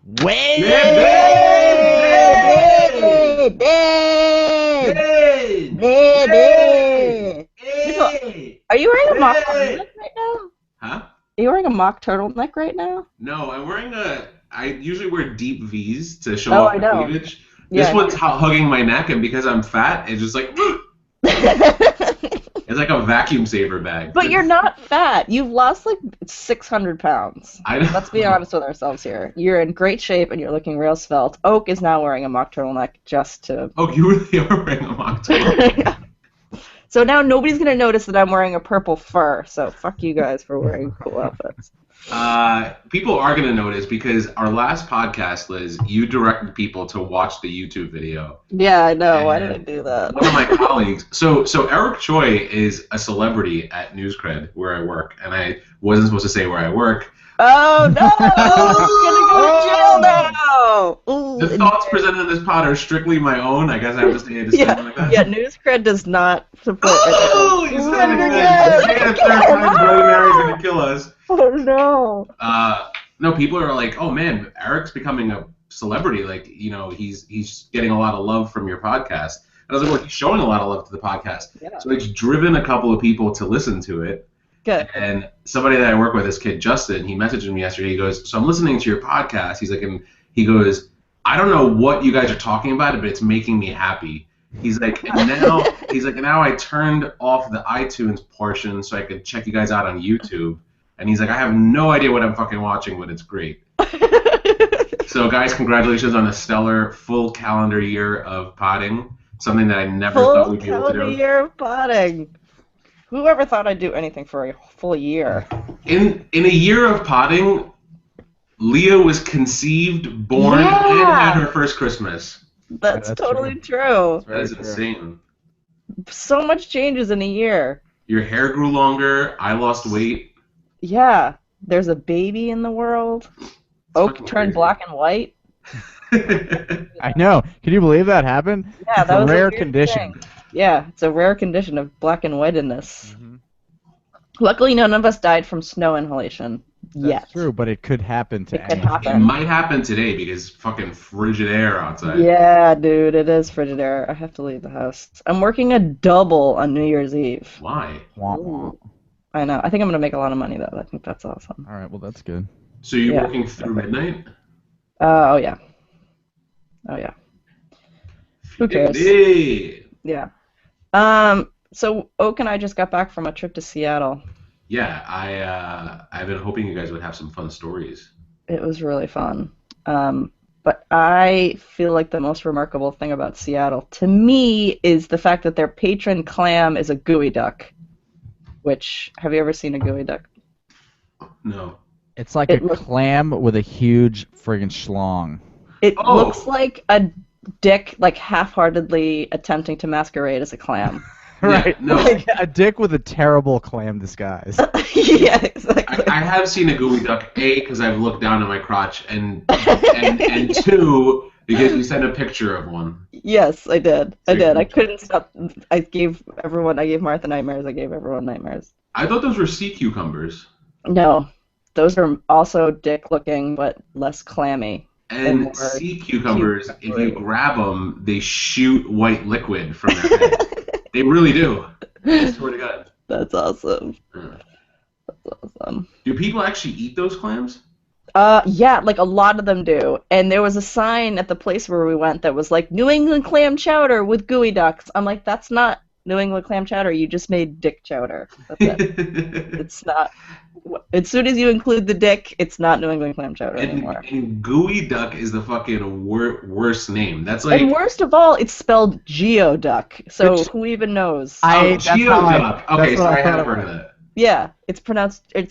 Wait! Are you wearing a mock turtleneck right now? Huh? Are you wearing a mock turtleneck right now? No, I'm wearing I usually wear deep V's to show Oh, off I my know. cleavage. Yeah, This one's hugging my neck, and because I'm fat, it's just like it's like a vacuum saver bag. But you're not fat. You've lost like 600 pounds. I know. Let's be honest with ourselves here. You're in great shape and you're looking real svelte. Oak is now wearing a mock turtleneck just to... Oh, you really are wearing a mock turtleneck. Yeah. So now nobody's going to notice that I'm wearing a purple fur, so fuck you guys for wearing cool outfits. People are going to notice because our last podcast, Liz, you directed people to watch the YouTube video. Yeah, I know. Why And did I do that? One of my colleagues, so Eric Choi is a celebrity at Newscred where I work, and I wasn't supposed to say where I work. Oh, no! I'm going to go to jail now! Ooh, The thoughts presented in this pod are strictly my own. I guess I have to stay a disclaimer like that. Yeah, Newscred does not support Oh, it. you said it again. Say it a third time, Bloody Mary's going to kill us. Oh, no. No, people are like, oh man, Eric's becoming a celebrity. Like, you know, he's getting a lot of love from your podcast. And I was like, well, he's showing a lot of love to the podcast. Yeah. So it's driven a couple of people to listen to it. Good. And somebody that I work with, this kid Justin, he messaged me yesterday. He goes, so I'm listening to your podcast. He's like, and he goes, I don't know what you guys are talking about, but it's making me happy. He's like, and now I turned off the iTunes portion so I could check you guys out on YouTube. And he's like, I have no idea what I'm fucking watching, but it's great. So, guys, congratulations on a stellar full calendar year of potting. Something that I never thought we'd be able to do. Full year of potting. Whoever thought I'd do anything for a full year? In a year of potting, Leah was conceived, born, and had her first Christmas. That's totally true. true. That is insane. So much changes in a year. Your hair grew longer. I lost weight. Yeah. There's a baby in the world. Oak fucking turned crazy. black and white. I know. Can you believe that happened? Yeah, It's that a was a rare weird condition. thing. Yeah, it's a rare condition of black and whiteness. Mhm. Luckily, none of us died from snow inhalation yet. That's true, but it could happen to It could anyone. It happen. might happen today because fucking frigid air outside. Yeah, dude, it is frigid air. I have to leave the house. I'm working a double on New Year's Eve. Why? Womp womp. I know. I think I'm gonna make a lot of money though. I think that's awesome. All right, well, that's good. So you're Yeah. working through midnight? Oh yeah. Oh yeah. Who cares? Hey. Yeah. So Oak and I just got back from a trip to Seattle. Yeah, I've been hoping you guys would have some fun stories. It was really fun. But I feel like the most remarkable thing about Seattle, to me, is the fact that their patron clam is a gooey duck. Which, have you ever seen a gooey duck? No. It's like It a look- clam with a huge friggin' schlong. It Oh. looks like a dick, like half-heartedly attempting to masquerade as a clam. Right. no. Like a dick with a terrible clam disguise. Yeah, exactly. I have seen a gooey duck, A, because I've looked down at my crotch, and two, because you sent a picture of one. Yes, I did. I couldn't stop. I gave Martha nightmares. I gave everyone nightmares. I thought those were sea cucumbers. No, those are also dick-looking, but less clammy. And more sea cucumbers, if you cucumbery. grab them, they shoot white liquid from their head. They really do. I swear to God. That's awesome. Yeah. That's awesome. Do people actually eat those clams? Yeah, like a lot of them do. And there was a sign at the place where we went that was like, New England clam chowder with gooey ducks. I'm like, that's not New England clam chowder. You just made dick chowder. That's it. It's not. As soon as you include the dick, it's not New England clam chowder anymore. And gooey duck is the fucking worst name. That's like And worst of all, it's spelled geoduck. So Which- who even knows? That's how geoduck. Okay, that's so what I thought have it heard of was. that. Yeah, it's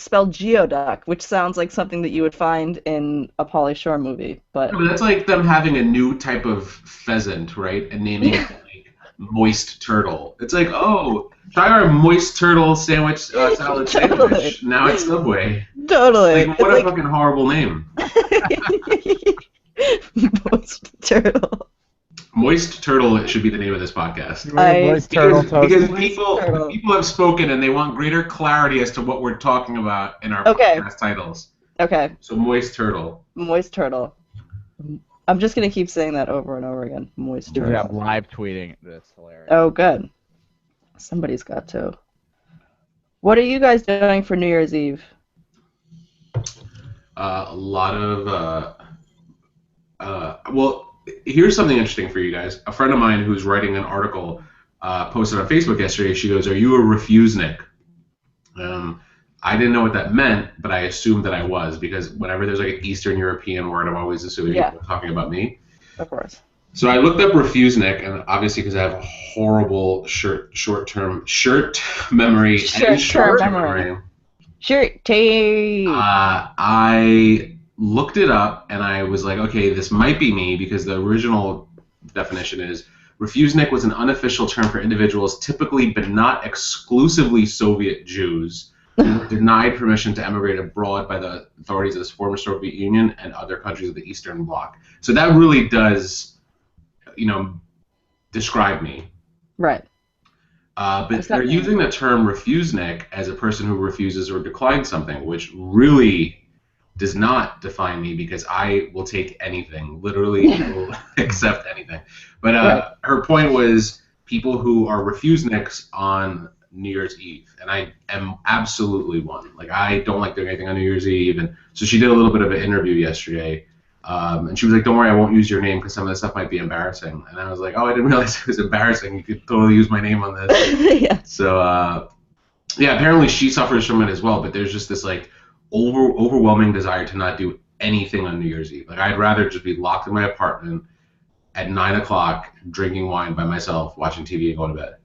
spelled geoduck, which sounds like something that you would find in a Pauly Shore movie. But No, but that's like them having a new type of pheasant, right? And naming it like moist turtle. It's like, oh, try our moist turtle sandwich salad Totally. sandwich. Now it's Subway. totally. Like, what a fucking horrible name. Moist turtle. Moist turtle should be the name of this podcast. You want a I- moist turtle Because toast? people have spoken and they want greater clarity as to what we're talking about in our Okay. podcast titles. Okay, So moist turtle. moist turtle. I'm just gonna keep saying that over and over again. Moisture. Yeah, I'm live tweeting this. Hilarious. Oh, good. Somebody's got to. What are you guys doing for New Year's Eve? A lot of well, here's something interesting for you guys. A friend of mine who's writing an article posted on Facebook yesterday. She goes, "Are you a refusenik?" I didn't know what that meant, but I assumed that I was, because whenever there's like an Eastern European word, I'm always assuming people are talking about me. Of course. So I looked up refusenik, and obviously because I have a horrible short-term memory and short-term memory. I looked it up, and I was like, okay, this might be me, because the original definition is refusenik was an unofficial term for individuals, typically but not exclusively Soviet Jews, who were denied permission to emigrate abroad by the authorities of the former Soviet Union and other countries of the Eastern Bloc. So that really does, describe me. Right. But they're using the term refusenik as a person who refuses or declines something, which really does not define me, because I will take anything, literally will accept anything. But her point was people who are refuseniks on New Year's Eve, and I am absolutely one. Like, I don't like doing anything on New Year's Eve, and so she did a little bit of an interview yesterday, and she was like, "Don't worry, I won't use your name because some of this stuff might be embarrassing." And I was like, "Oh, I didn't realize it was embarrassing. You could totally use my name on this." Yeah. So, yeah, apparently she suffers from it as well, but there's just this like overwhelming desire to not do anything on New Year's Eve. Like, I'd rather just be locked in my apartment at 9 o'clock, drinking wine by myself, watching TV, and going to bed.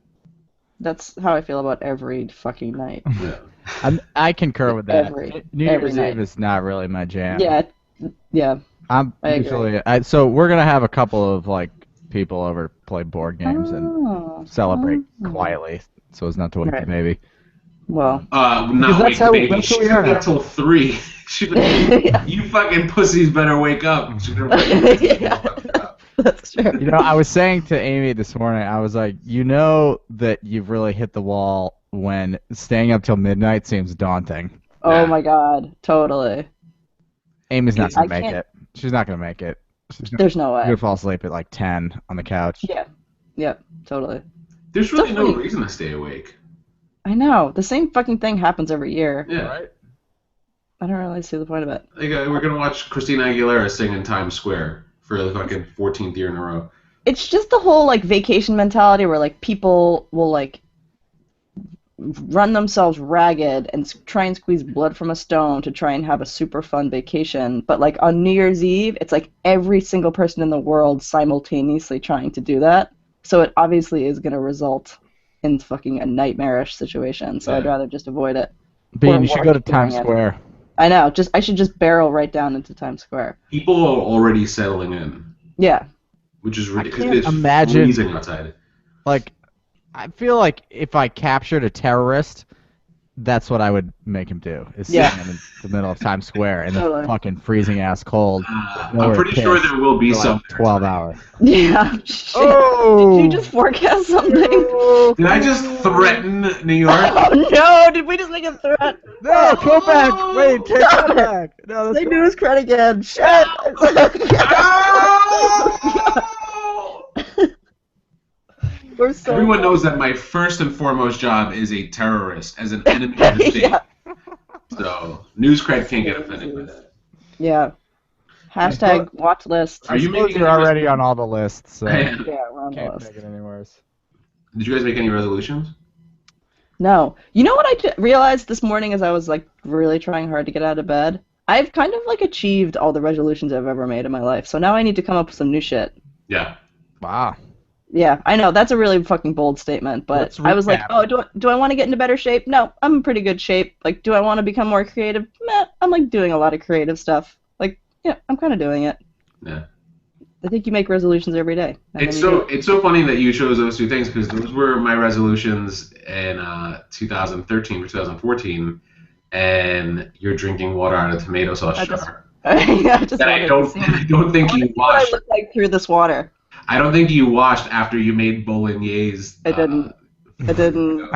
That's how I feel about every fucking night. Yeah. I concur with that. New every Year's night. Eve is not really my jam. Yeah. I'm I usually so we're gonna have a couple of like people over to play board games and celebrate quietly, so as not to wake the baby. Well. Not that's wake how- the baby. that's She who we slept are. until 3. You fucking pussies better wake up. She's gonna Yeah. That's true. I was saying to Amy this morning, I was like, that you've really hit the wall when staying up till midnight seems daunting. Oh my god, totally. Amy's not gonna I make can't- it. She's not gonna make it. She's There's no way. gonna fall asleep at like 10 on the couch. Yeah, totally. There's really no Definitely. reason to stay awake. I know. The same fucking thing happens every year. Yeah. Right? I don't really see the point of it. Like, we're gonna watch Christina Aguilera sing in Times Square for the fucking 14th year in a row. It's just the whole like vacation mentality where like people will like run themselves ragged and try and squeeze blood from a stone to try and have a super fun vacation. But like on New Year's Eve, it's like every single person in the world simultaneously trying to do that. So it obviously is going to result in fucking a nightmarish situation. So I'd rather just avoid it. Bean, you should go to work during Times it. Square. I know. I should just barrel right down into Times Square. People are already settling in, Yeah. which is ridiculous. can't It's imagine- freezing outside. Like, I feel like if I captured a terrorist, that's what I would make him do. Is sit him in the middle of Times Square in the Totally. fucking freezing ass cold. I'm pretty sure there will be for some. like 12 hours. Yeah. Shit. Oh! Did you just forecast something? Did I just threaten New York? Oh no! Did we just make a threat? No, go back! Wait, take that back! No, They that's news credit again. Shit! We're so Everyone knows that my first and foremost job is a terrorist, as an enemy of the state. Yeah. So, Newscred can't get offended by that. Yeah. Hashtag watch list. Are you Suppose making you're any already on all the lists, so I am. Yeah, we're on the can't list. make it any worse. Did you guys make any resolutions? No. You know what I realized this morning as I was like really trying hard to get out of bed? I've kind of like achieved all the resolutions I've ever made in my life. So now I need to come up with some new shit. Yeah. Wow. Yeah, I know that's a really fucking bold statement, but Let's I was like, recap. do I want to get into better shape? No, I'm in pretty good shape. Like, do I want to become more creative? Meh, I'm like doing a lot of creative stuff. Like, yeah, I'm kind of doing it. Yeah. I think you make resolutions every day. and It's then you do so funny that you chose those two things, because those were my resolutions in 2013 or 2014, and you're drinking water out of a tomato sauce I just- jar. it. I just That I wanted to see don't, I don't think you what I washed. look like through this water. I don't think you washed after you made bolognese. I didn't. I didn't.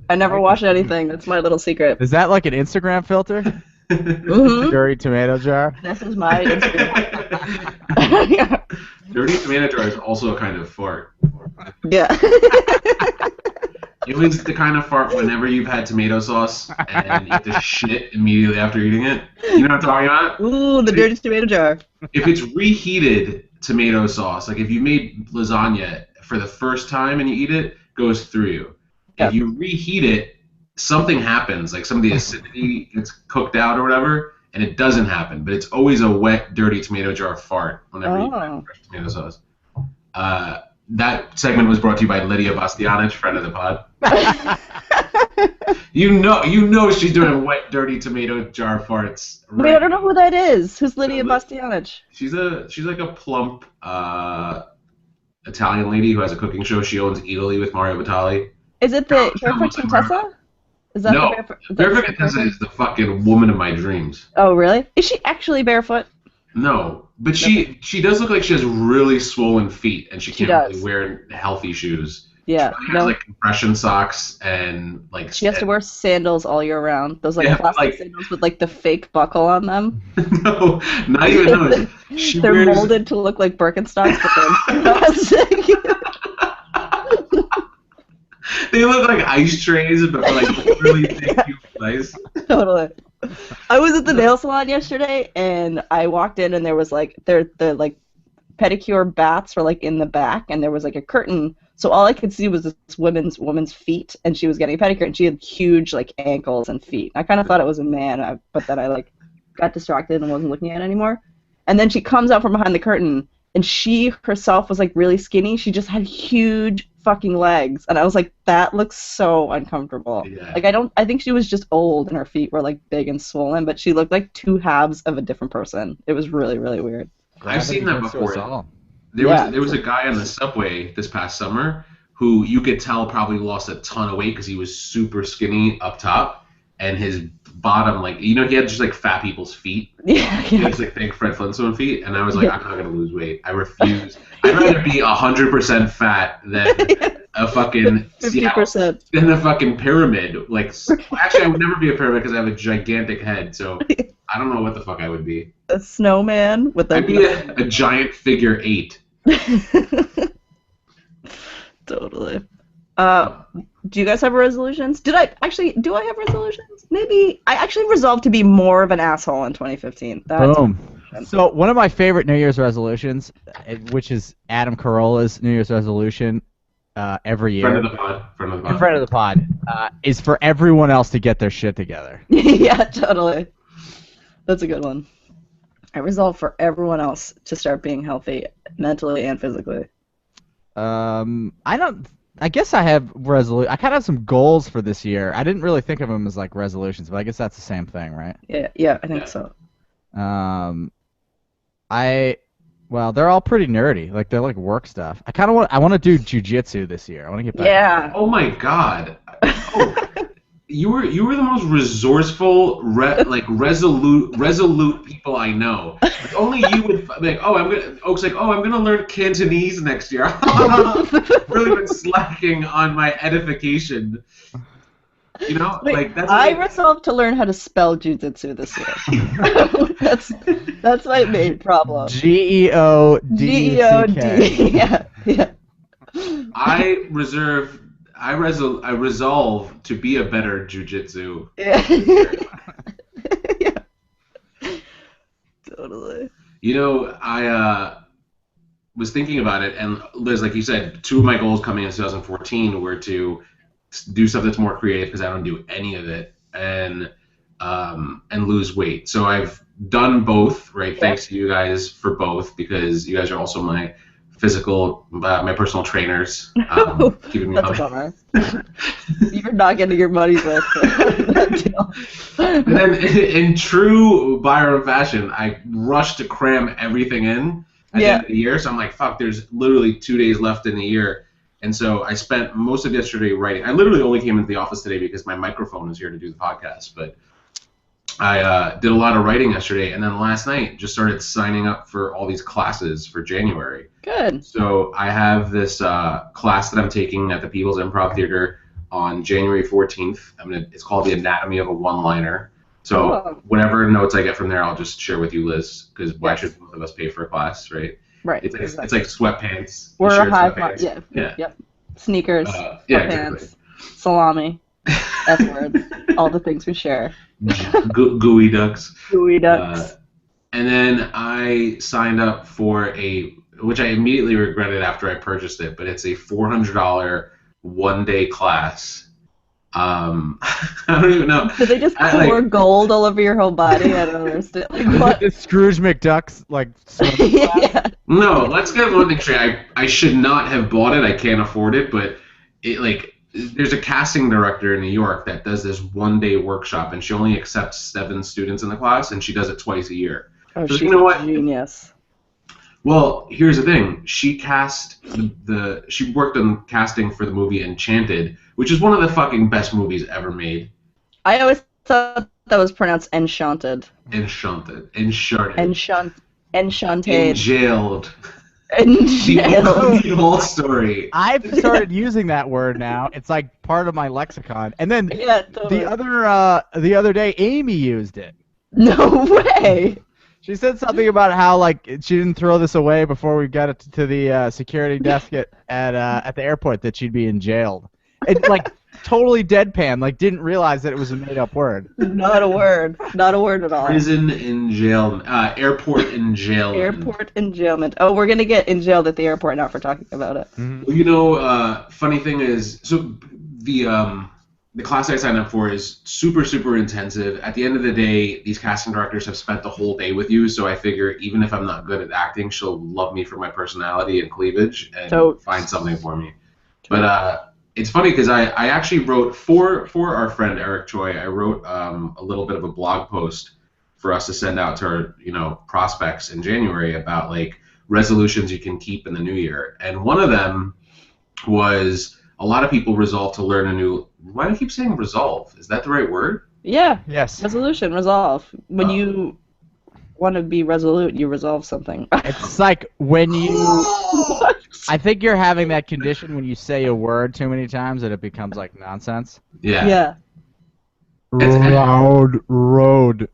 I never wash anything. That's my little secret. Is that like an Instagram filter? Mhm. Dirty tomato jar. This is my Dirty tomato jar is also a kind of fart. yeah. It was the kind of fart whenever you've had tomato sauce and you have to shit immediately after eating it. You know what I'm talking about? Ooh, the dirty tomato jar. If it's reheated tomato sauce, like if you made lasagna for the first time and you eat it, goes through you. Yeah. If you reheat it, something happens, like some of the acidity gets cooked out or whatever, and it doesn't happen. But it's always a wet, dirty tomato jar fart whenever you eat fresh tomato sauce. That segment was brought to you by Lydia Bastianich, friend of the pod. You know she's doing wet, dirty tomato jar farts. Right? Wait, I don't know who that is. Who's Lydia Bastianich? She's like a plump Italian lady who has a cooking show. She owns Italy with Mario Batali. Is it the Barefoot Contessa? Is that No, the Barefoot Contessa is the fucking woman of my dreams. Oh, really? Is she actually barefoot? No, but she does look like she has really swollen feet, and she can't really wear healthy shoes. Yeah, She has like compression socks and like. She has to wear sandals all year round. Those plastic sandals with like the fake buckle on them. No, not even those. They're molded to look like Birkenstocks, but they're plastic. They look like ice trays, but like really big, huge ice. Totally. I was at the nail salon yesterday, and I walked in, and there was like the like pedicure bats were like in the back, and there was like a curtain, so all I could see was this woman's feet, and she was getting a pedicure, and she had huge like ankles and feet. I kind of thought it was a man, but then I like got distracted and wasn't looking at it anymore. And then she comes out from behind the curtain, and she herself was like really skinny. She just had huge fucking legs, and I was like, that looks so uncomfortable. Yeah. Like I think she was just old and her feet were like big and swollen, but she looked like two halves of a different person. It was really, really weird. I've seen that before. There was a guy on the subway this past summer who you could tell probably lost a ton of weight because he was super skinny up top, and his bottom, like, you know, he had just like fat people's feet. Yeah. He has like big Fred Flintstone feet, and I was like, I'm not gonna lose weight. I refuse. I'd rather be 100% fat than a fucking 50%. Than a fucking pyramid. Like, actually, I would never be a pyramid because I have a gigantic head. So I don't know what the fuck I would be. A snowman with a. I'd be a giant figure 8. Totally. Do you guys have resolutions? Do I have resolutions? Maybe I actually resolved to be more of an asshole in 2015. Boom. So one of my favorite New Year's resolutions, which is Adam Carolla's New Year's resolution every year. Friend of the pod. Is for everyone else to get their shit together. Yeah, totally. That's a good one. I resolve for everyone else to start being healthy mentally and physically. I guess I have I kind of have some goals for this year. I didn't really think of them as like resolutions, but I guess that's the same thing, right? Yeah, I think so. Well, they're all pretty nerdy. Like they're like work stuff. I want to do jujitsu this year. I want to get back. Yeah. Oh my god. Oh, you were the most resourceful, resolute people I know. Like, only you would like. Oak's like, I'm gonna learn Cantonese next year. Really been slacking on my edification. You know, like that's. I resolved to learn how to spell jujitsu this year. that's my main problem. GEOD. Yeah. I resolve to be a better jujitsu. Yeah. Totally. You know, I was thinking about it, and Liz, like you said, 2 of my goals coming in 2014 were to do stuff that's more creative because I don't do any of it, and lose weight. So I've done both, right? Yeah. Thanks to you guys for both, because you guys are also my personal trainers. Keeping me that's a bummer. You're not getting your money's worth. And then, in true Byron fashion, I rushed to cram everything in at the end of the year. So I'm like, fuck, there's literally 2 days left in the year. And so I spent most of yesterday writing. I literally only came into the office today because my microphone is here to do the podcast. But I did a lot of writing yesterday, and then last night just started signing up for all these classes for January. Good. So I have this class that I'm taking at the People's Improv Theater on January 14th. It's called The Anatomy of a One-Liner. So Oh. whatever notes I get from there, I'll just share with you, Liz, because why Yes. should both of us pay for a class, right? Right. It's like exactly. it's like sweatpants. You We're share a high sweatpants. five. Yeah. Yeah. Yep. Sneakers, Yeah, pants, exactly. salami, F words, all the things we share. Gooey ducks. Gooey ducks. And then I signed up for which I immediately regretted after I purchased it, but it's a $400 one-day class. I don't even know. Did they just pour gold all over your whole body? I don't understand. Like, what? The Scrooge McDuck's like. Yeah. No, let's get one thing straight. I should not have bought it. I can't afford it, but there's a casting director in New York that does this one-day workshop, and she only accepts 7 students in the class, and she does it twice a year. Oh, So she's you know what? a genius. Well, here's the thing. She cast she worked on casting for the movie Enchanted, which is one of the fucking best movies ever made. I always thought that was pronounced enchanted. Enchanted. Enchanted. Enjailed. Enjailed. The whole story. I've started using that word now. It's like part of my lexicon. And then Yeah, totally. the other day, Amy used it. No way. She said something about how like she didn't throw this away before we got it to the security desk at the airport, that she'd be enjailed. It like totally deadpan, like didn't realize that it was a made up word. Not a word. Not a word at all. Prison enjailment. Airport enjailment. Airport enjailment. Oh, we're gonna get enjailed at the airport now for talking about it. Mm-hmm. Well, you know, funny thing is, so the class I signed up for is super, super intensive. At the end of the day, these casting directors have spent the whole day with you, so I figure even if I'm not good at acting, she'll love me for my personality and cleavage and find something for me. But it's funny because I actually wrote for our friend Eric Choi, I wrote a little bit of a blog post for us to send out to our prospects in January about like resolutions you can keep in the new year. And one of them was a lot of people resolve to learn a new. Why do I keep saying resolve? Is that the right word? Yeah. Yes. Resolution, resolve. When you want to be resolute, you resolve something. It's like when you. I think you're having that condition when you say a word too many times that it becomes like nonsense. Yeah. Yeah. Road. Road.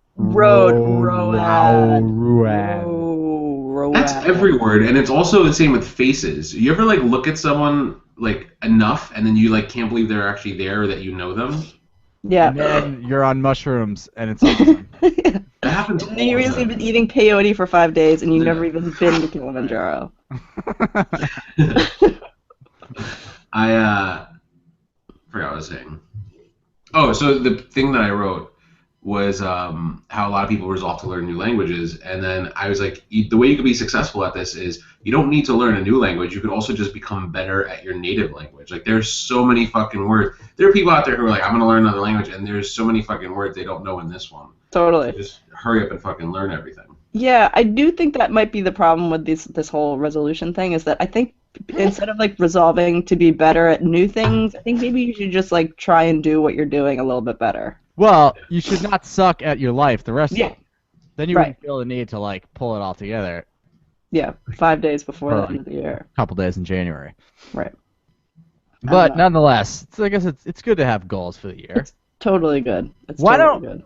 That's every word, and it's also the same with faces. You ever like look at someone like enough, and then you like can't believe they're actually there, or that you know them? Yeah. And then you're on mushrooms, and it's awesome. That happens. And you've really been eating peyote for 5 days, and you've never even been to Kilimanjaro. I forgot what I was saying. Oh, so the thing that I wrote was how a lot of people resolve to learn new languages, and then I was like, the way you can be successful at this is you don't need to learn a new language. You can also just become better at your native language. Like there's so many fucking words. There are people out there who are like, I'm gonna learn another language, and there's so many fucking words they don't know in this one. Totally. So just hurry up and fucking learn everything. Yeah, I do think that might be the problem with this whole resolution thing, is that I think instead of like resolving to be better at new things, I think maybe you should just like try and do what you're doing a little bit better. Well, you should not suck at your life the rest of it. Then you Right. wouldn't feel the need to like pull it all together Yeah, 5 days before the Right. end of the year. a couple days in January. Right. But nonetheless, I guess it's good to have goals for the year. It's totally good. It's Why totally don't- good.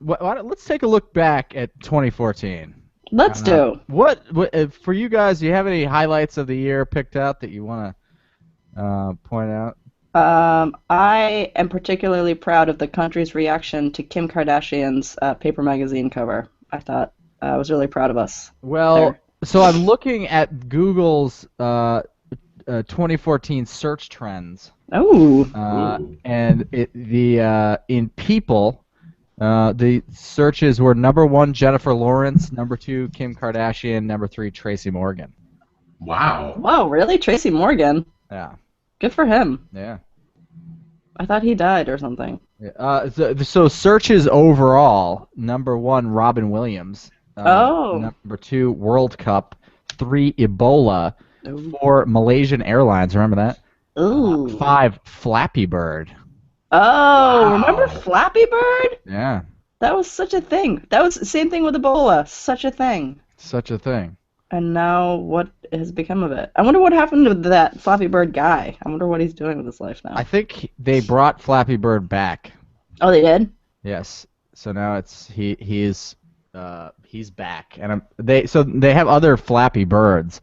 Let's take a look back at 2014. Let's do. What for you guys? Do you have any highlights of the year picked out that you want to point out? I am particularly proud of the country's reaction to Kim Kardashian's Paper Magazine cover. I thought I was really proud of us. Well, There. so I'm looking at Google's 2014 search trends, Oh, and in People, the searches were number 1 Jennifer Lawrence, number 2 Kim Kardashian, number 3 Tracy Morgan. Wow. wow, really? Tracy Morgan? Yeah, Good for him. yeah. I thought he died or something. So searches overall, number 1 Robin Williams, number 2 World Cup, 3 Ebola, 4 Malaysian Airlines. Remember that? Ooh. 5 Flappy Bird. Oh, Wow. remember Flappy Bird? Yeah, That was such a thing. That was the same thing with Ebola. Such a thing. such a thing. And now what has become of it? I wonder what happened to that Flappy Bird guy. I wonder what he's doing with his life now. I think they brought Flappy Bird back. Oh, they did? Yes. So now he's back, and they have other Flappy Birds.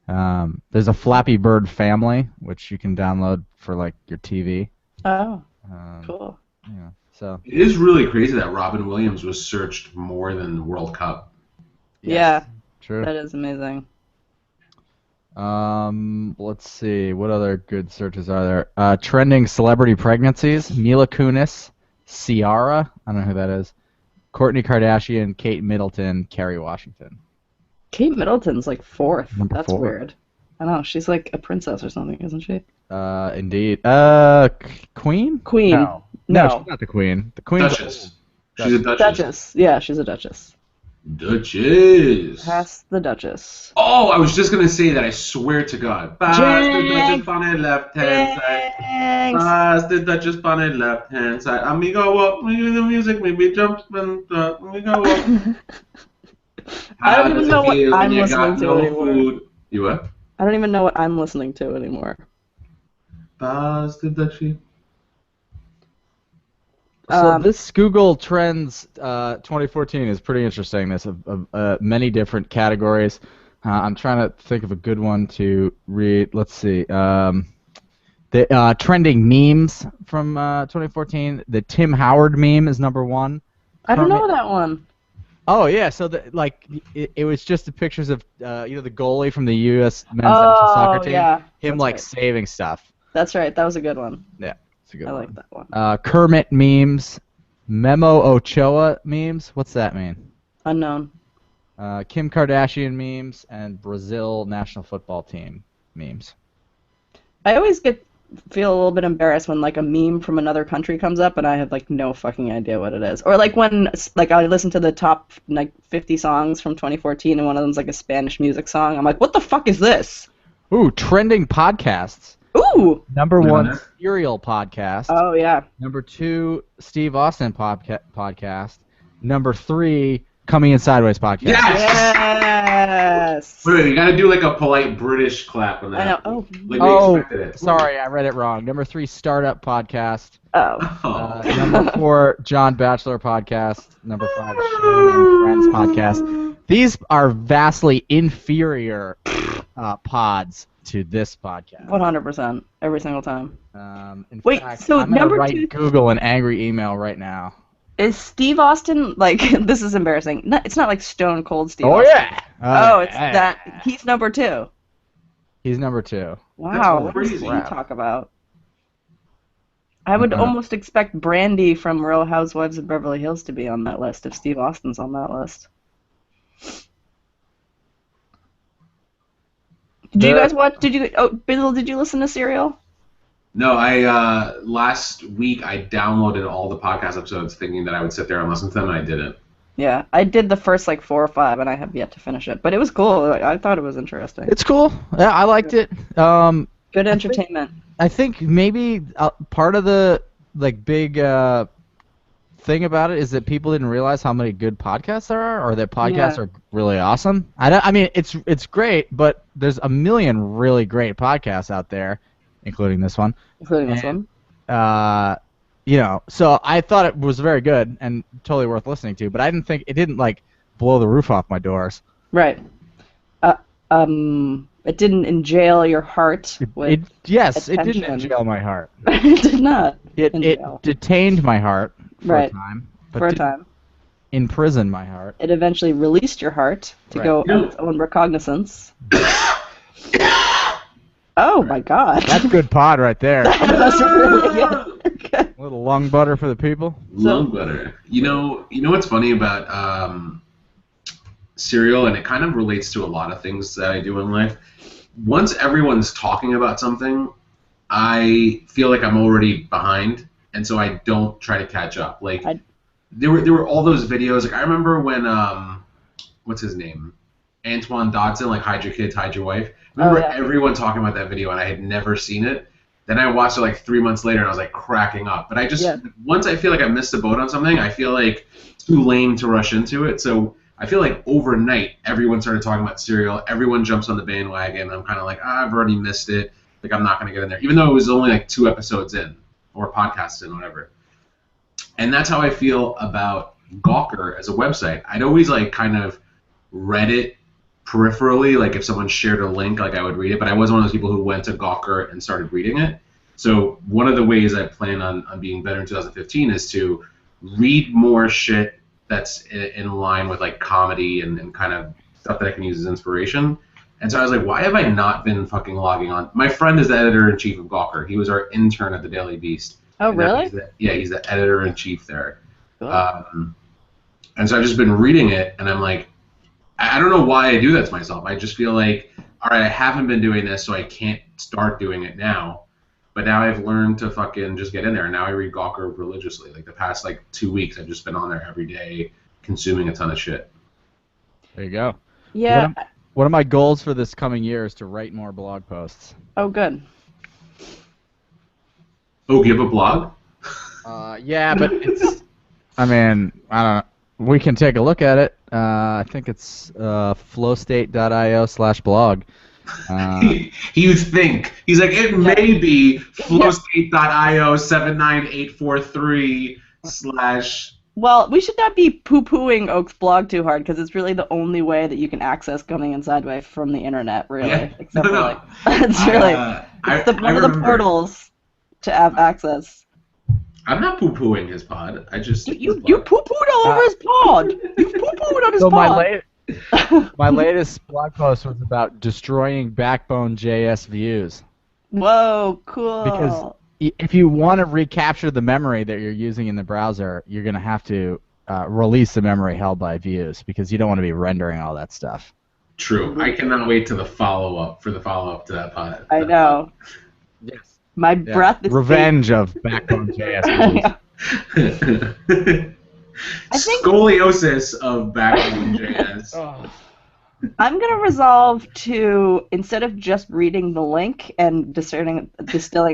There's a Flappy Bird family which you can download for like your TV. Oh, Um, cool. yeah. So It is really crazy that Robin Williams was searched more than the World Cup. Yeah, true. that is amazing. Let's see. What other good searches are there? Trending celebrity pregnancies: Mila Kunis, Ciara. I don't know who that is. Kourtney Kardashian, Kate Middleton, Kerry Washington. Kate Middleton's like 4th. Number That's 4. weird. I don't know. She's like a princess or something, isn't she? Indeed. Queen? Queen. No. No. She's not the queen. The queen's Duchess. She's a Duchess. Duchess. Yeah, she's a duchess. Duchess. Pass the duchess. Oh, I was just gonna say that. I swear to God. Pass the Duchess on the left hand side. Thanks. Pass the Duchess on the left hand side. Amigo, up. We do the music. Maybe jump and amigo, up. I don't even know what Feel when I'm you listening got to no anymore. food. You what? I don't even know what I'm listening to anymore. Pass the Duchess. So this Google Trends 2014 is pretty interesting. There's many different categories. I'm trying to think of a good one to read. Let's see. The trending memes from 2014. The Tim Howard meme is number 1. I don't know that one. Oh yeah, so it was just the pictures of the goalie from the U.S. men's national soccer team. Yeah, him that's like right. saving stuff. That's right. That was a good one. Yeah, it's a good I one. like that one. Kermit memes, Memo Ochoa memes. What's that mean? Unknown. Kim Kardashian memes and Brazil national football team memes. I always feel a little bit embarrassed when like a meme from another country comes up and I have like no fucking idea what it is. Or like when like I listen to the top like 50 songs from 2014 and one of them's like a Spanish music song. I'm like, what the fuck is this? Ooh, trending podcasts. Ooh. Number Wait a 1, minute. Serial podcast. Oh yeah. Number 2, Steve Austin podcast. Number 3, Coming in Sideways podcast. Yes! Yes. Wait, you gotta do like a polite British clap on that. I know. Oh. Like Oh, we expected it. sorry, I read it wrong. Number 3, Startup podcast. Oh. Oh. Number 4, John Bachelor podcast. Number 5, Shane and Friends podcast. These are vastly inferior pods to this podcast. 100%. Every single time. In Wait, fact, so I'm gonna number write 2 Google an angry email right now. is Steve Austin like this is embarrassing. No, it's not like Stone Cold Steve Oh Austin. yeah. Oh, it's yeah. that he's number 2. He's number 2. Wow, what does crazy. he talk about? I would almost expect Brandy from Real Housewives of Beverly Hills to be on that list if Steve Austin's on that list. Did you guys watch? Bizzle, did you listen to Serial? No, I last week I downloaded all the podcast episodes thinking that I would sit there and listen to them, and I didn't. Yeah, I did the first like 4 or 5, and I have yet to finish it. But it was cool. I thought it was interesting. It's cool. Yeah, I liked it. Good entertainment. I think maybe part of the like big thing about it is that people didn't realize how many good podcasts there are, or that podcasts Yeah. are really awesome. I mean, it's great, but there's a million really great podcasts out there, including this one. Including this one. So I thought it was very good and totally worth listening to, but I didn't think it didn't like blow the roof off my doors. Right. It didn't enjail your heart with It didn't attention. enjail my heart. It did not. It enjail. detained my heart for Right. a time, but For a didn't time. imprison my heart. It eventually released your heart to Right. go on its own recognizance. Oh my god. That's good pod right there. That's really good. Okay. A little lung butter for the people. Lung butter. You know what's funny about Serial, and it kind of relates to a lot of things that I do in life. Once everyone's talking about something, I feel like I'm already behind, and so I don't try to catch up. Like there were all those videos. Like I remember when what's his name? Antoine Dodson, like hide your kids, hide your wife. I remember everyone talking about that video, and I had never seen it. Then I watched it like 3 months later, and I was like cracking up. But I just once I feel like I missed the boat on something, I feel like it's too lame to rush into it. So I feel like overnight, everyone started talking about Serial. Everyone jumps on the bandwagon. I'm kind of like, I've already missed it. Like I'm not gonna get in there, even though it was only like 2 episodes in, or podcasts in, whatever. And that's how I feel about Gawker as a website. I'd always like kind of read it peripherally, like if someone shared a link, like I would read it, but I wasn't one of those people who went to Gawker and started reading it. So one of the ways I plan on being better in 2015 is to read more shit that's in line with like comedy and kind of stuff that I can use as inspiration. And so I was like, why have I not been fucking logging on? My friend is the editor-in-chief of Gawker. He was our intern at the Daily Beast. Oh, really? He's the editor-in-chief there. Cool. And so I've just been reading it, and I'm like, I don't know why I do that to myself. I just feel like, all right, I haven't been doing this, so I can't start doing it now. But now I've learned to fucking just get in there, and now I read Gawker religiously. Like the past 2 weeks, I've just been on there every day, consuming a ton of shit. There you go. Yeah. One of my goals for this coming year is to write more blog posts. Oh, good. Oh, you have a blog? Yeah, but it's. I mean, I don't know. We can take a look at it. I think it's flowstate.io/blog. You think he's like, it may be flowstate.io 79843/ Well, we should not be poo-pooing Oak's blog too hard because it's really the only way that you can access Coming In Sideways from the internet, really. Yeah. Except No, for no. like, it's really one of the remember. portals to have access. I'm not poo-pooing his pod. I just You poo-pooed all over his pod. You poo-pooed on his So pod. my latest blog post was about destroying Backbone.js views. Whoa, cool. Because if you want to recapture the memory that you're using in the browser, you're going to have to release the memory held by views because you don't want to be rendering all that stuff. True. I cannot wait to the follow-up to that pod. I know. Yes. My breath is Revenge of Backbone.js views. I think- Scoliosis of Backbone.js. I'm going to resolve to, instead of just reading the link and distilling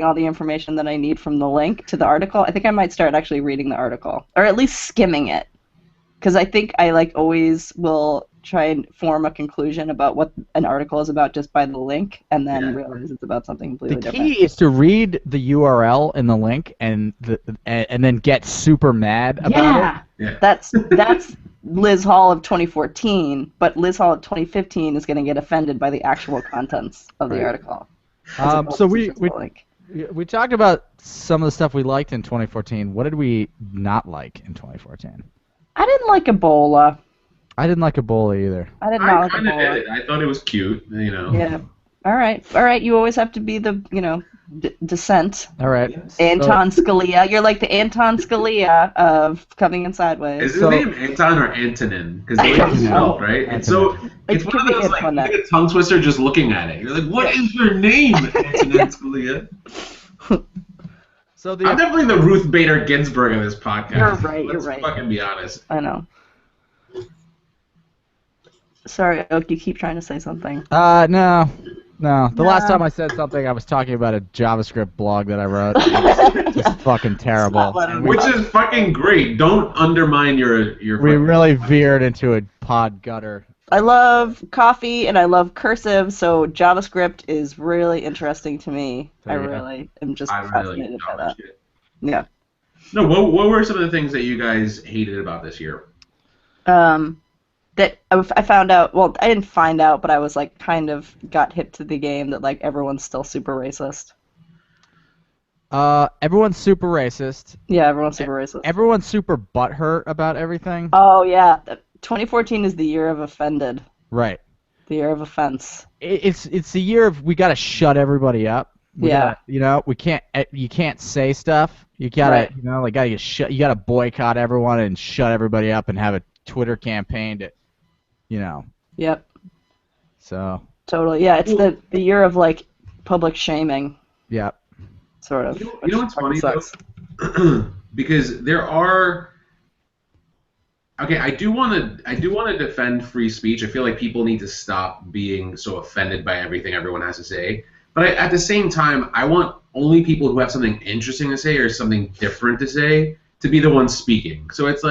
all the information that I need from the link to the article, I think I might start actually reading the article, or at least skimming it. Because I think I always will try and form a conclusion about what an article is about just by the link, and then realize it's about something completely The different. key is to read the URL in the link and then get super mad about it. Yeah. That's Liz Hall of 2014, but Liz Hall of 2015 is going to get offended by the actual contents of the article. So we talked about some of the stuff we liked in 2014. What did we not like in 2014? I didn't like Ebola. I didn't like Ebola either. I did not I like kind of Ebola. did. I thought it was cute, you know. Yeah. All right. You always have to be the, dissent. All right. Anton Scalia. You're like the Anton Scalia of Coming In Sideways. Is his name Anton or Antonin? Because the way it's spelled, right? And so it's one of those, like a tongue twister just looking at it. You're like, what is your name, Antonin Scalia? I'm definitely the Ruth Bader Ginsburg of this podcast. You're right. Let's fucking be honest. I know. Sorry, Oak, you keep trying to say something. No. The last time I said something, I was talking about a JavaScript blog that I wrote. It was just fucking terrible. Which is fucking great. Don't undermine your. We really veered into a pod gutter. I love coffee and I love cursive, so JavaScript is really interesting to me. I really am just fascinated by that. Yeah. No, what were some of the things that you guys hated about this year? That I found out, well, I didn't find out, but I was kind of got hip to the game that everyone's still super racist. Everyone's super racist. Yeah, everyone's super racist. Everyone's super butthurt about everything. Oh, yeah. 2014 is the year of offended. Right. The year of offense. It's the year of we gotta shut everybody up. You can't say stuff. You gotta, gotta get shut. You gotta boycott everyone and shut everybody up and have a Twitter campaign to, Yep. So. Totally. Yeah, it's the year of public shaming. Yep. Sort of. You know what's funny though? Because there are. Okay, I do want to defend free speech. I feel like people need to stop being so offended by everything everyone has to say. But at the same time, I want only people who have something interesting to say or something different to say to be the ones speaking. So it's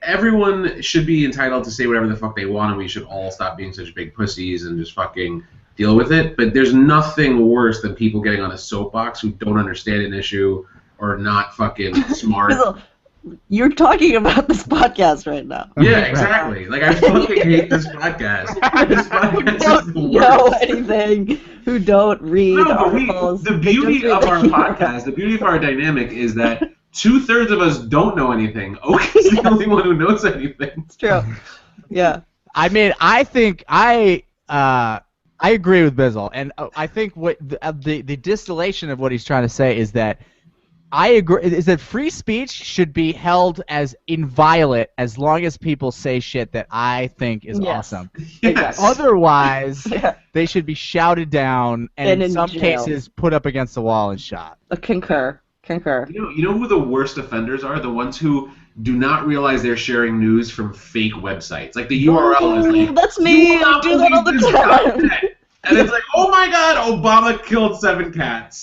everyone should be entitled to say whatever the fuck they want, and we should all stop being such big pussies and just fucking deal with it. But there's nothing worse than people getting on a soapbox who don't understand an issue or not fucking smart. Bizzle, you're talking about this podcast right now. Yeah, exactly. Like, I fucking hate this podcast. This podcast is the Who don't know worst. anything, who don't read No, but articles. the they beauty just of our read- podcast, the beauty of our dynamic is that 2/3 of us don't know anything. Oki's the only one who knows anything. It's true. Yeah. I mean, I think I agree with Bizzle, and I think what the distillation of what he's trying to say is that I agree is that free speech should be held as inviolate as long as people say shit that I think is Yes. awesome. Yes. Otherwise, Yeah. they should be shouted down and And in in some jail. cases put up against the wall and shot. Concur. You know who the worst offenders are? The ones who do not realize they're sharing news from fake websites. Like, the URL is like, That's "You me. will I not do that all the believe this time. content." And it's like, oh my god, Obama killed 7 cats.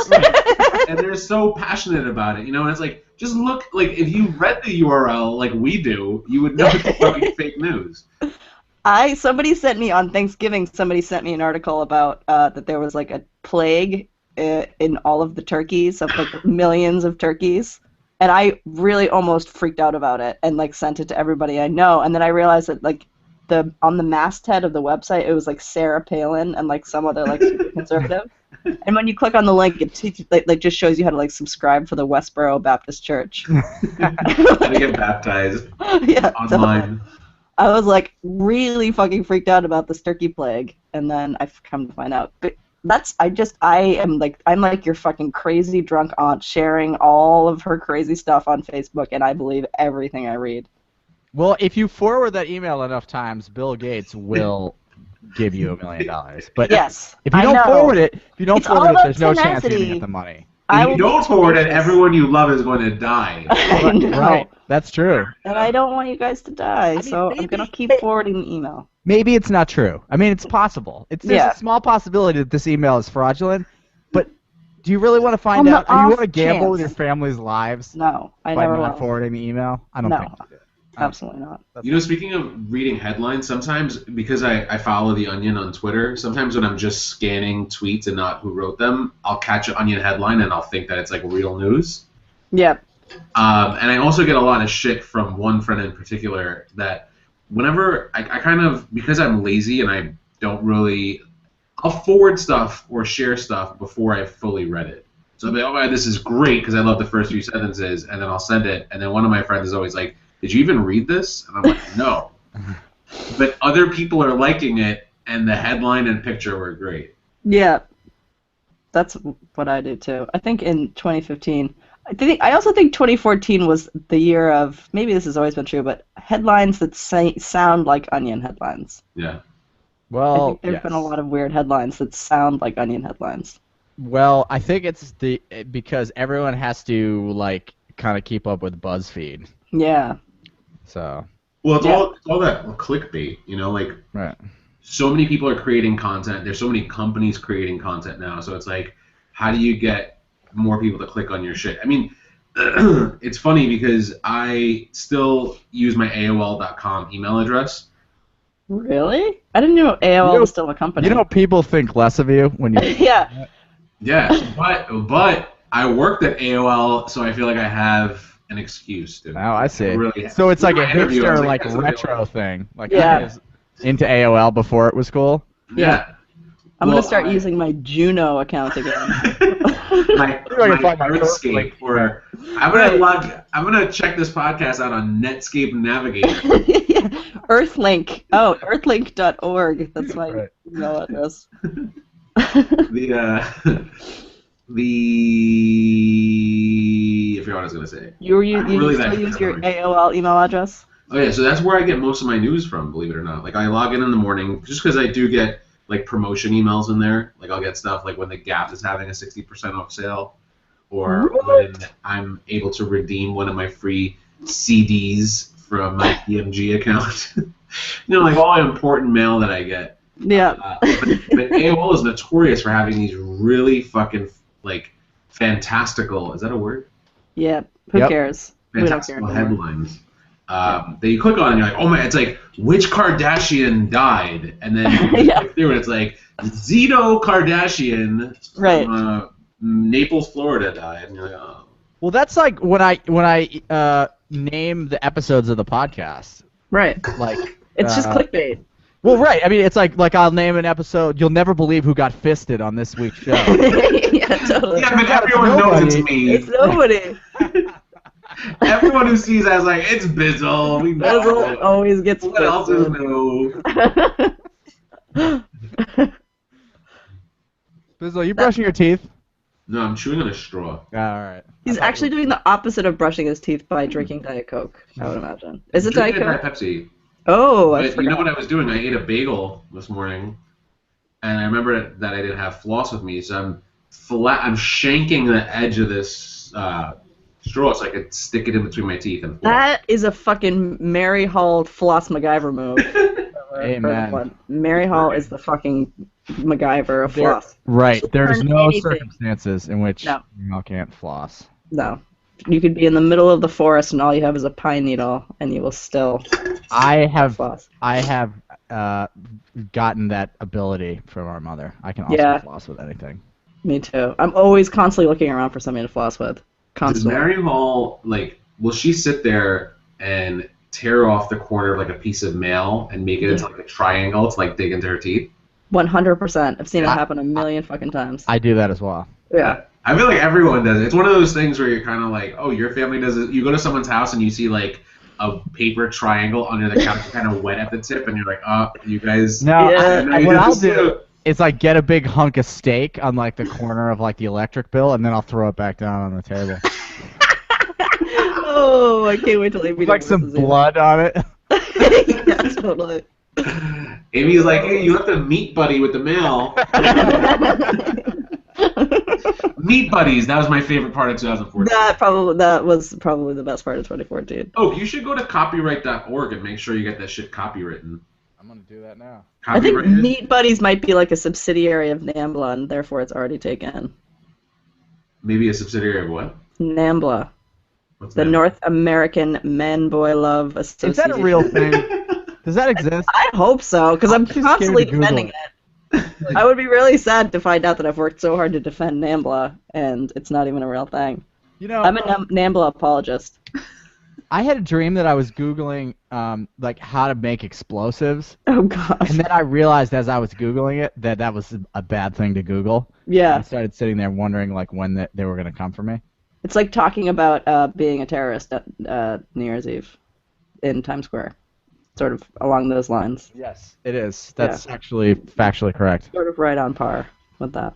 And they're so passionate about it, you know? And it's like, just look, like, if you read the URL like we do, you would know it's fucking fake news. Somebody sent me on Thanksgiving. Somebody sent me an article about that there was like a plague in all of the turkeys, of like millions of turkeys, and I really almost freaked out about it and like sent it to everybody I know. And then I realized that like on the masthead of the website, it was like Sarah Palin and like some other like super conservative. And when you click on the link, it like just shows you how to like subscribe for the Westboro Baptist Church. How to get baptized Yeah. so- online. I was like really fucking freaked out about this turkey plague, and then I've come to find out. But I'm like your fucking crazy drunk aunt sharing all of her crazy stuff on Facebook, and I believe everything I read. Well, if you forward that email enough times, Bill Gates will give you $1 million. But Yes, if you I don't know. forward it, It's all about there's no chance you're tenacity. gonna get the money. I If will you be don't forward it, tenacious. everyone you love is going to die. I know. Right, that's true. And I don't want you guys to die, so I'm gonna keep forwarding the email. Maybe it's not true. I mean, it's possible. There's Yeah. a small possibility that this email is fraudulent, but do you really want to find On the out? Do you want to off gamble with chance. your family's lives No, I by never not will. forwarding the email? I don't No. think you do. Absolutely not. You know, speaking of reading headlines, sometimes, because I follow The Onion on Twitter, sometimes when I'm just scanning tweets and not who wrote them, I'll catch an Onion headline and I'll think that it's like real news. Yep. And I also get a lot of shit from one friend in particular that whenever I kind of, because I'm lazy and I don't really, I'll forward stuff or share stuff before I've fully read it. So I'll be like, oh, this is great because I love the first few sentences, and then I'll send it, and then one of my friends is always like, did you even read this? And I'm like, no. But other people are liking it, and the headline and picture were great. Yeah, that's what I do too. I think in 2015, I also think 2014 was the year of, maybe this has always been true, but headlines that sound like Onion headlines. Yeah. I Well, think there's yes. been a lot of weird headlines that sound like Onion headlines. Well, I think it's because everyone has to like kind of keep up with BuzzFeed. Yeah. So, Well, it's Yeah. all that clickbait, you know, like right. so many people are creating content. There's so many companies creating content now. So it's like, how do you get more people to click on your shit? I mean, it's funny because I still use my AOL.com email address. Really? I didn't know AOL was still a company. You know, people think less of you when you. Yeah. Yeah, but I worked at AOL, so I feel like I have an excuse to. Now I see. Really- So it's like a My interview, I was hipster, like, like that's retro thing. Like Yeah. I was into AOL before it was cool. Yeah. I'm Well, going to start using my Juno account again. my can find my Earthscape, or I'm gonna check this podcast out on Netscape Navigator. Yeah. Earthlink. Oh, earthlink.org. That's my Right. email address. I forgot what I was gonna say. You I'm really still that use your paranoid. AOL email address? Oh yeah, so that's where I get most of my news from, believe it or not. Like I log in the morning just because I do get like promotion emails in there. Like I'll get stuff like when the Gap is having a 60% off sale, or when I'm able to redeem one of my free CDs from my PMG account. You know, like all important mail that I get. Yeah. But AOL is notorious for having these really fucking like fantastical. Is that a word? Yeah. Who Yep. cares? We don't care Fantastical anymore. headlines. That you click on and you're like, oh my, it's like, which Kardashian died? And then you Yeah. click through and it's like, Zito Kardashian Right. from Naples, Florida died. And you're like, oh. Well, that's like when I name the episodes of the podcast. Right. Like It's just clickbait. Well, right. I mean, it's like I'll name an episode. You'll never believe who got fisted on this week's show. Yeah, totally. Yeah, but everyone knows it's me. It's nobody. Everyone who sees us like it's Bizzle. We know. Bizzle always gets What else is fisted. new? Bizzle, are you brushing your teeth? No, I'm chewing on a straw. All right. He's actually doing the opposite of brushing his teeth by drinking Diet Coke, I would imagine. Is it Diet Drinking Coke? Pepsi. Oh, I But forgot. you know what I was doing? I ate a bagel this morning, and I remember that I didn't have floss with me, so I'm shanking the edge of this straw so I could stick it in between my teeth and floss. That is a fucking Mary Hall floss MacGyver move. Amen. Mary Hall is the fucking MacGyver of floss. Right. There's turn no anything. circumstances in which No. you can't floss. No. You could be in the middle of the forest and all you have is a pine needle and you will still I have floss. gotten that ability from our mother. I can also Yeah. floss with anything. Me too. I'm always constantly looking around for something to floss with. Does Constantly. Mary Hall, like, will she sit there and tear off the corner of, like, a piece of mail and make it into, like, a triangle to, like, dig into her teeth? 100%. I've seen it I- happen a million fucking times. I do that as well. Yeah. I feel like everyone does it. It's one of those things where you're kind of like, oh, your family does it. You go to someone's house and you see, like, a paper triangle under the couch kind of wet at the tip, and you're like, oh, you guys... No, Yeah. I know you what did I'll this do too. is like get a big hunk of steak on like the corner of like the electric bill, and then I'll throw it back down on the table. Oh, I can't wait till they With like some this is blood on it. Yeah, totally. Amy's like, hey, you left a meat buddy with the mail. Meat buddies. That was my favorite part of 2014. That was probably the best part of 2014. Oh, you should go to copyright.org and make sure you get that shit copywritten. I'm gonna do that now. I think Copyrighted? Meat Buddies might be like a subsidiary of NAMBLA, and therefore it's already taken. Maybe a subsidiary of what? NAMBLA, What's the that? North American Men Boy Love Association. Is that a real thing? Does that exist? I hope so, because I'm too scared constantly to Google defending it. it. I would be really sad to find out that I've worked so hard to defend NAMBLA, and it's not even a real thing. You know, I'm a NAMBLA apologist. I had a dream that I was Googling like how to make explosives, Oh, God. and then I realized as I was Googling it that that was a bad thing to Google. I Yeah. started sitting there wondering like when they were gonna come for me. It's like talking about being a terrorist at New Year's Eve in Times Square. Sort of along those lines. Yes, it is. That's actually factually correct. Sort of right on par with that.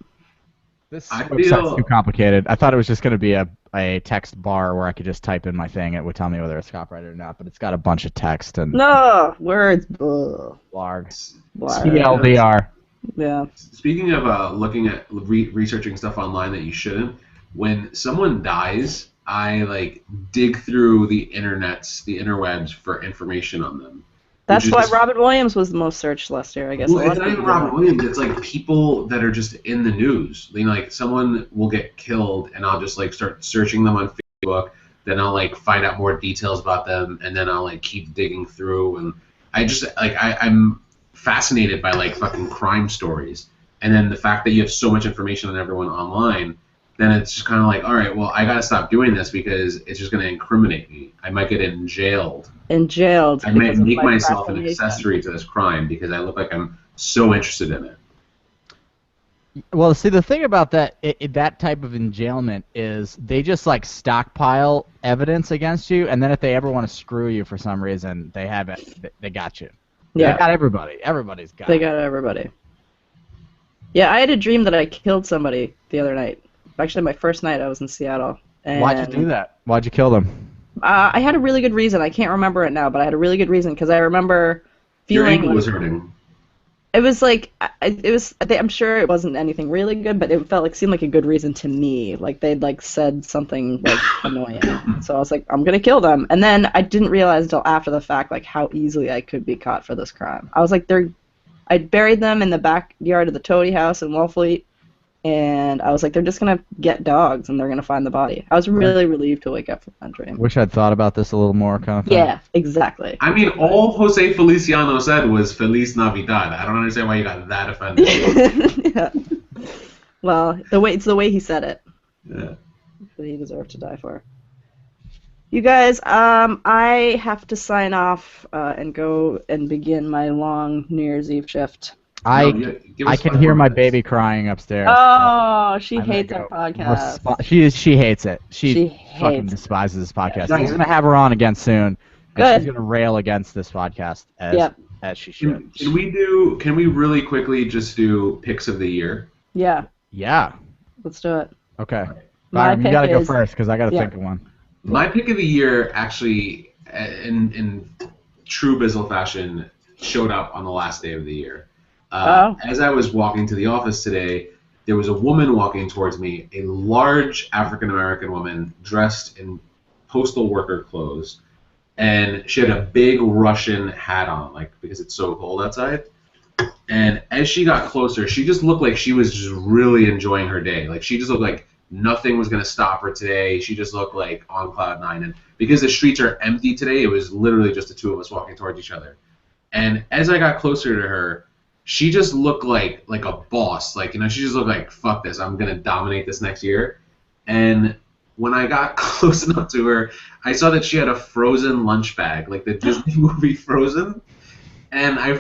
This I website's feel- too complicated. I thought it was just going to be a text bar where I could just type in my thing. It would tell me whether it's copyrighted or not, but it's got a bunch of text and No! Words. Ugh. larg. Blah. TLDR. Yeah. Speaking of looking at researching stuff online that you shouldn't, when someone dies, I like dig through the interwebs for information on them. That's Which is why just- Robin Williams was the most searched last year, I guess. Well, A lot it's of not even people Robin don't. Williams. It's like people that are just in the news. You know, like someone will get killed, and I'll just like start searching them on Facebook. Then I'll like find out more details about them, and then I'll like keep digging through. And I just like I'm fascinated by like fucking crime stories. And then the fact that you have so much information on everyone online, then it's just kind of like, all right, well, I gotta stop doing this because it's just gonna incriminate me. I might get jailed. And jailed. I might because of make my myself an procrastination. accessory to this crime because I look like I'm so interested in it. Well, see, the thing about that that type of enjailment is they just like stockpile evidence against you, and then if they ever want to screw you for some reason, they have it. They got you. Yeah. They got everybody. Everybody's got. They it. got everybody. Yeah, I had a dream that I killed somebody the other night. Actually, my first night I was in Seattle. And Why'd you do that? Why'd you kill them? I had a really good reason. I can't remember it now, but I had a really good reason because I remember Your feeling ankle like- was hurting. it was like it was. I'm sure it wasn't anything really good, but it felt like seemed like a good reason to me. Like they'd like said something like annoying, so I was like, I'm gonna kill them. And then I didn't realize until after the fact like how easily I could be caught for this crime. I was like, I buried them in the backyard of the Toady house in Wellfleet, and I was like, they're just gonna get dogs and they're gonna find the body. I was really relieved to wake up from that dream. Wish I'd thought about this a little more, kind of thing. Yeah, exactly. I mean, all Jose Feliciano said was Feliz Navidad. I don't understand why you got that offended. Yeah. Well, it's the way he said it. Yeah. that he deserved to die for. You guys, I have to sign off and go and begin my long New Year's Eve shift. I Give I us can 5 hear my minutes. baby crying upstairs. Oh, she I'm gonna hates our go podcast. She hates it. She fucking hates. despises this podcast. Yeah. He's gonna have her on again soon, and Good. she's gonna rail against this podcast as she should. Can we really quickly just do picks of the year? Yeah, Yeah. let's do it. Okay. My Byron, you pick gotta go is- first because I gotta yeah. think of one. My pick of the year actually, in true Bizzle fashion, showed up on the last day of the year. As I was walking to the office today, there was a woman walking towards me, a large African American woman dressed in postal worker clothes, and she had a big Russian hat on, like because it's so cold outside. And as she got closer, she just looked like she was just really enjoying her day. Like she just looked like nothing was gonna stop her today. She just looked like on cloud nine. And because the streets are empty today, it was literally just the two of us walking towards each other. And as I got closer to her, she just looked like a boss. Like, you know, she just looked like, fuck this, I'm gonna dominate this next year. And when I got close enough to her, I saw that she had a Frozen lunch bag, like the Disney movie Frozen. And I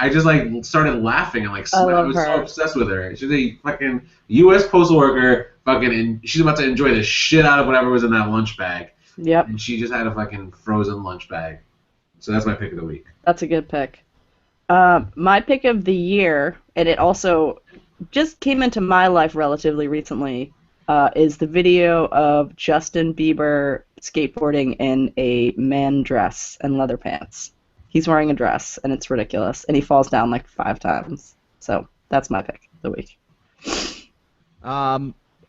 just like started laughing and like I love was her. so obsessed with her. She's a fucking U.S. postal worker, and she's about to enjoy the shit out of whatever was in that lunch bag. Yep, And she just had a fucking Frozen lunch bag. So that's my pick of the week. that's a good pick. My pick of the year, and it also just came into my life relatively recently, is the video of Justin Bieber skateboarding in a man dress and leather pants. He's wearing a dress, and it's ridiculous, and he falls down like 5 times. So that's my pick of the week.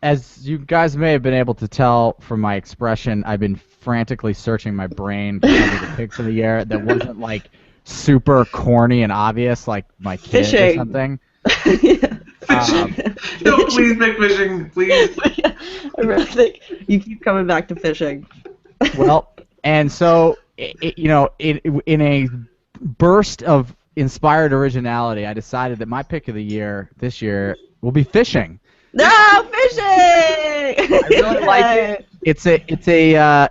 As you guys may have been able to tell from my expression, I've been frantically searching my brain to come up with the picks of the year that wasn't like super corny and obvious, like my kid or Fishing. something. No, please make fishing, please. I really think you keep coming back to fishing. Well, and so in a burst of inspired originality, I decided that my pick of the year this year will be fishing. No, fishing! I really like it.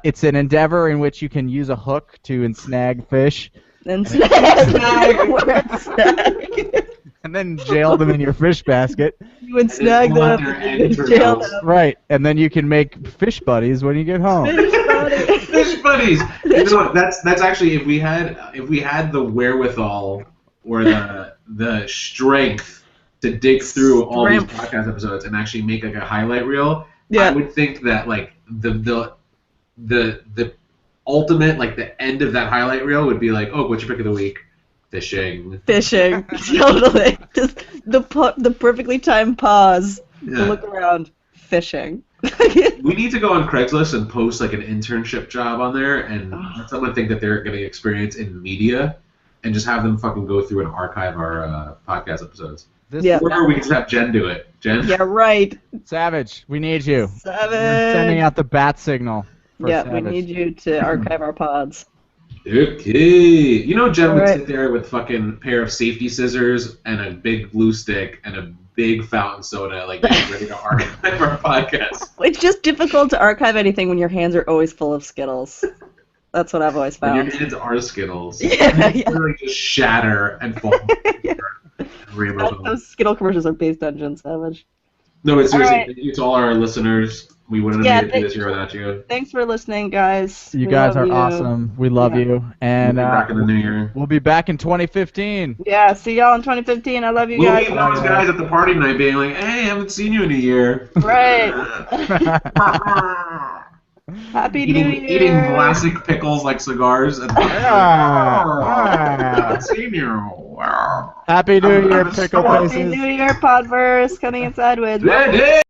It's an endeavor in which you can use a hook to ensnag fish And snag. Word snag. and then jail them in your fish basket. You would snag pull out them their and entrails. jail them. Right, and then you can make fish buddies when you get home. Fish buddy. Fish buddies. You know what? That's actually if we had the wherewithal or the strength to dig through all these podcast episodes and actually make like a highlight reel, Yeah. I would think that like the ultimate, like the end of that highlight reel would be like, oh, what's your pick of the week? Fishing. Fishing. Totally. Just the perfectly timed pause to Yeah. look around. Fishing. We need to go on Craigslist and post like an internship job on there and let someone think that they're getting experience in media and just have them fucking go through and archive our podcast episodes. Yeah. Or we can just have Jen do it. Jen? Yeah, right. Savage, we need you. Seven. Sending out the bat signal. For Yeah, Savage. we need you to archive our pods. Okay. You know Jen would Alright. sit there with fucking pair of safety scissors and a big glue stick and a big fountain soda, like getting ready to archive our podcast. It's just difficult to archive anything when your hands are always full of Skittles. That's what I've always When your found. hands are Skittles. Yeah, you yeah. literally just shatter and fall. Rainbow. Those Skittle commercials are based on Jen Savage. No, but seriously, Alright. thank you to all our listeners. We wouldn't Yeah, have made it through thank this year without you. Thanks for listening, guys. You We guys love are you. awesome. We love Yeah. you. And We'll be back in the new year. we'll be back in 2015. Yeah, see y'all in 2015. I love you We'll guys. be those guys at the party tonight being like, hey, I haven't seen you in a year. Right. Happy New eating, Year. eating classic pickles like cigars. And I haven't seen you. Happy New Year, I'm Pickle sorry. Happy Faces. New Year, Podverse, coming in sideways. Hey, hey.